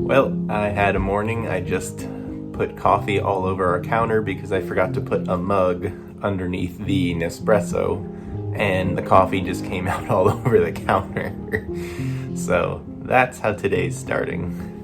Well, I had a morning. I just put coffee all over our counter because I forgot to put a mug underneath the Nespresso, and the coffee just came out all over the counter. So that's how today's starting.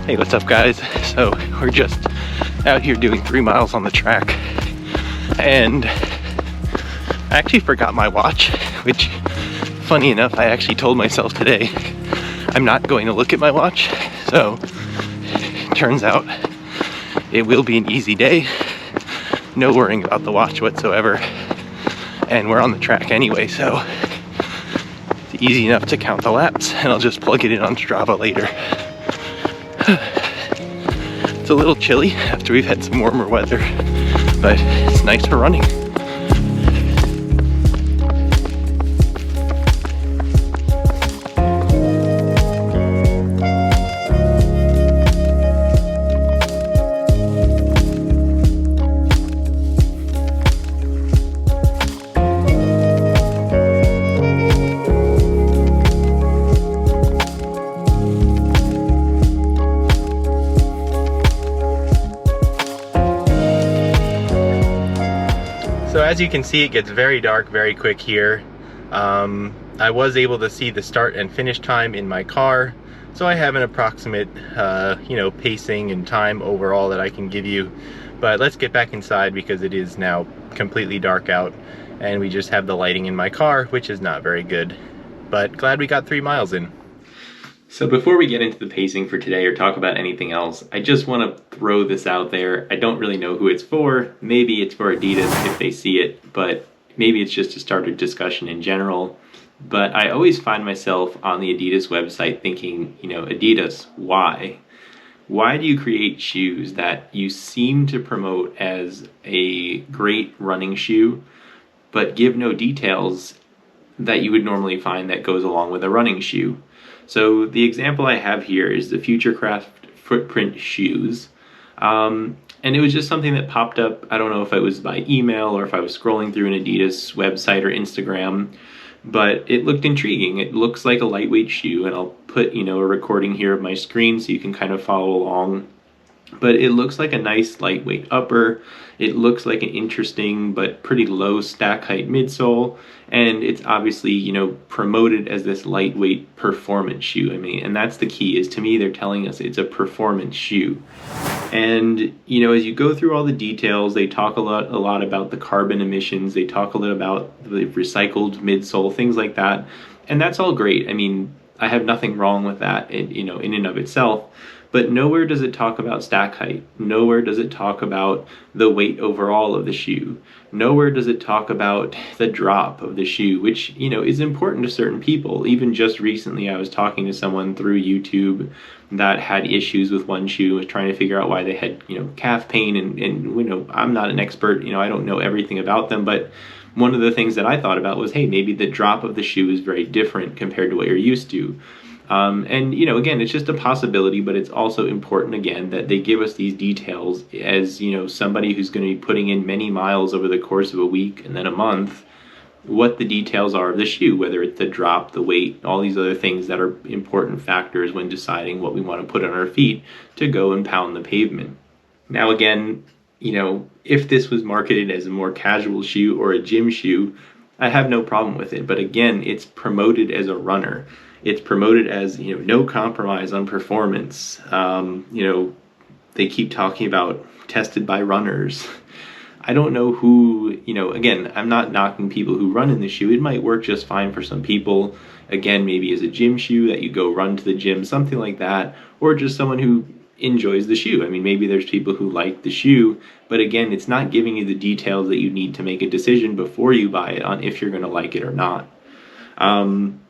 Hey, what's up guys? So we're just out here doing 3 miles on the track, and I actually forgot my watch, which, funny enough, I actually told myself today I'm not going to look at my watch. So turns out it will be an easy day, no worrying about the watch whatsoever, and we're on the track anyway, so it's easy enough to count the laps, and I'll just plug it in on Strava later. It's a little chilly after we've had some warmer weather, but it's nice for running. So as you can see, it gets very dark very quick here. I was able to see the start and finish time in my car, so I have an approximate pacing and time overall that I can give you. But let's get back inside because it is now completely dark out and we just have the lighting in my car, which is not very good. But glad we got 3 miles in. So before we get into the pacing for today or talk about anything else, I just want to throw this out there. I don't really know who it's for. Maybe it's for Adidas if they see it, but maybe it's just to start a discussion in general. But I always find myself on the Adidas website thinking, Adidas, why? Why do you create shoes that you seem to promote as a great running shoe, but give no details that you would normally find that goes along with a running shoe? So the example I have here is the Futurecraft Footprint shoes. And it was just something that popped up. I don't know if it was by email or if I was scrolling through an Adidas website or Instagram, but it looked intriguing. It looks like a lightweight shoe, and I'll put, a recording here of my screen so you can kind of follow along. But it looks like a nice lightweight upper. It looks like an interesting but pretty low stack height midsole, and it's obviously, promoted as this lightweight performance shoe. And that's the key, is to me they're telling us it's a performance shoe. And as you go through all the details, they talk a lot about the carbon emissions. They talk a little about the recycled midsole, things like that, and that's all great. I have nothing wrong with that, in and of itself. But nowhere does it talk about stack height. Nowhere does it talk about the weight overall of the shoe. Nowhere does it talk about the drop of the shoe, which, is important to certain people. Even just recently, I was talking to someone through YouTube that had issues with one shoe, was trying to figure out why they had, calf pain. And I'm not an expert, I don't know everything about them, but one of the things that I thought about was, hey, maybe the drop of the shoe is very different compared to what you're used to. And, you know, again, it's just a possibility, but it's also important, again, that they give us these details as, you know, somebody who's going to be putting in many miles over the course of a week and then a month, what the details are of the shoe, whether it's the drop, the weight, all these other things that are important factors when deciding what we want to put on our feet to go and pound the pavement. Now, again, you know, if this was marketed as a more casual shoe or a gym shoe, I have no problem with it. But again, it's promoted as a runner. It's promoted as, you know, no compromise on performance. You know, they keep talking about tested by runners. I don't know who, you know, again, I'm not knocking people who run in the shoe. It might work just fine for some people. Again, maybe as a gym shoe that you go run to the gym, something like that, or just someone who enjoys the shoe. I mean, maybe there's people who like the shoe, but again, it's not giving you the details that you need to make a decision before you buy it on if you're going to like it or not.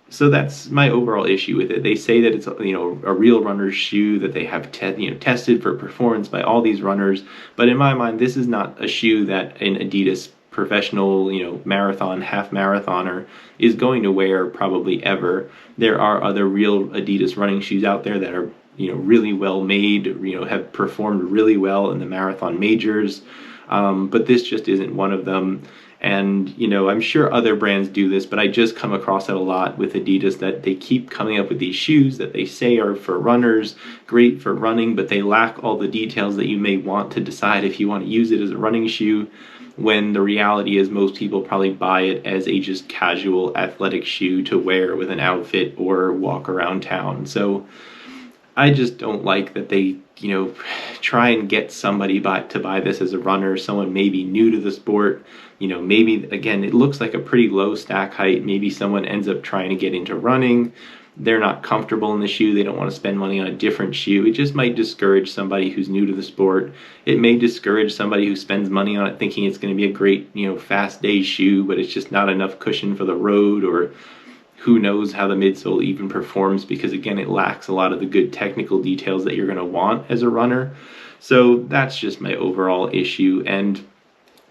So that's my overall issue with it. They say that it's, you know, a real runner's shoe, that they have tested for performance by all these runners, but in my mind, this is not a shoe that an Adidas professional, you know, marathon, half marathoner is going to wear probably ever. There are other real Adidas running shoes out there that are, you know, really well made, you know, have performed really well in the marathon majors, but this just isn't one of them. And, you know, I'm sure other brands do this, but I just come across it a lot with Adidas, that they keep coming up with these shoes that they say are for runners, great for running, but they lack all the details that you may want to decide if you want to use it as a running shoe, when the reality is most people probably buy it as a just casual athletic shoe to wear with an outfit or walk around town. So I just don't like that they, you know, try and get somebody to buy this as a runner, someone maybe new to the sport. You know, maybe, again, it looks like a pretty low stack height. Maybe someone ends up trying to get into running. They're not comfortable in the shoe. They don't want to spend money on a different shoe. It just might discourage somebody who's new to the sport. It may discourage somebody who spends money on it thinking it's going to be a great, you know, fast day shoe, but it's just not enough cushion for the road, or who knows how the midsole even performs, because again, it lacks a lot of the good technical details that you're going to want as a runner. So that's just my overall issue. And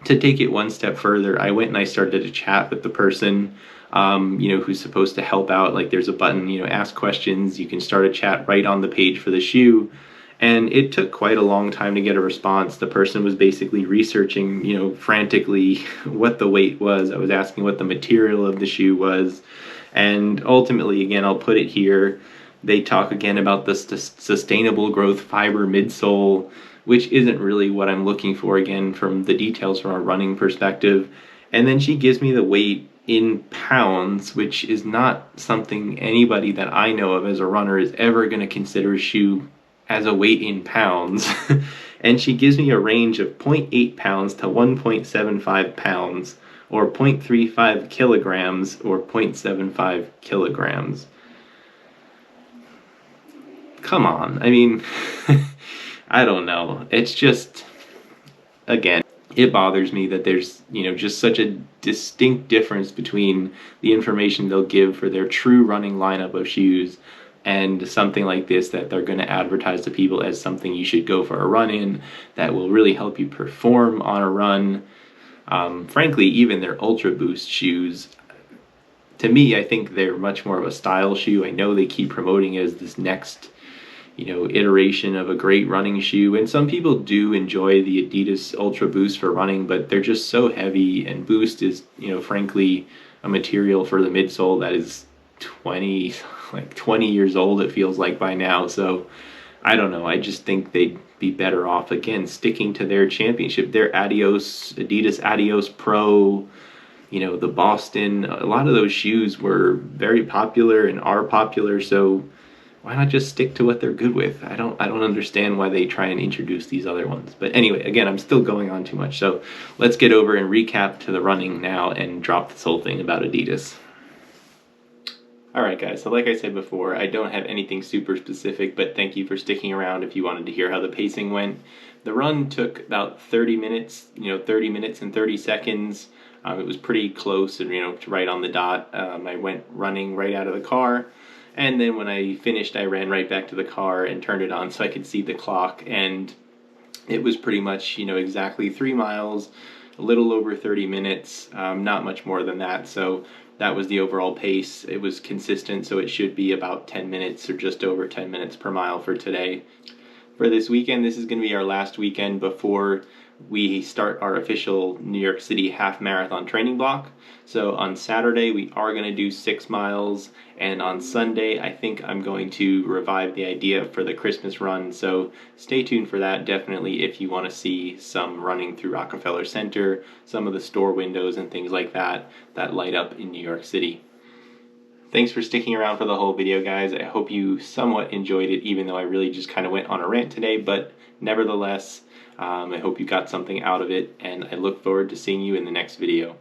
to take it one step further, I went and I started to chat with the person, you know, who's supposed to help out. Like, there's a button, you know, ask questions. You can start a chat right on the page for the shoe. And it took quite a long time to get a response. The person was basically researching, you know, frantically what the weight was. I was asking what the material of the shoe was. And ultimately, again, I'll put it here, they talk again about the sustainable growth fiber midsole, which isn't really what I'm looking for, again, from the details from a running perspective. And then she gives me the weight in pounds, which is not something anybody that I know of as a runner is ever going to consider a shoe as a weight in pounds. And she gives me a range of 0.8 pounds to 1.75 pounds, or 0.35 kilograms, or 0.75 kilograms. Come on, I mean, I don't know. It's just, again, it bothers me that there's, you know, just such a distinct difference between the information they'll give for their true running lineup of shoes and something like this that they're going to advertise to people as something you should go for a run in, that will really help you perform on a run. Frankly, even their Ultra Boost shoes, to me, I think they're much more of a style shoe. I know they keep promoting it as this next, you know, iteration of a great running shoe, and some people do enjoy the Adidas Ultra Boost for running, but they're just so heavy, and Boost is, you know, frankly, a material for the midsole that is 20 years old, it feels like by now. So I don't know, I just think they'd be better off, again, sticking to their championship, their Adidas Adios Pro, you know, the Boston. A lot of those shoes were very popular and are popular, so why not just stick to what they're good with? I don't understand why they try and introduce these other ones. But anyway, again, I'm still going on too much, so let's get over and recap to the running now and drop this whole thing about Adidas. Alright guys, so like I said before, I don't have anything super specific, but thank you for sticking around if you wanted to hear how the pacing went. The run took about 30 minutes, 30 minutes and 30 seconds. It was pretty close and, right on the dot. I went running right out of the car, and then when I finished, I ran right back to the car and turned it on so I could see the clock, and it was pretty much, exactly 3 miles, a little over 30 minutes, not much more than that. So that was the overall pace. It was consistent, so it should be about 10 minutes or just over 10 minutes per mile for today. For this weekend, this is going to be our last weekend before we start our official New York City half marathon training block. So on Saturday we are going to do 6 miles, and on Sunday I think I'm going to revive the idea for the Christmas run, so stay tuned for that definitely if you want to see some running through Rockefeller Center, some of the store windows and things like that light up in New York City. Thanks for sticking around for the whole video, guys. I hope you somewhat enjoyed it, even though I really just kind of went on a rant today, but nevertheless, I hope you got something out of it, and I look forward to seeing you in the next video.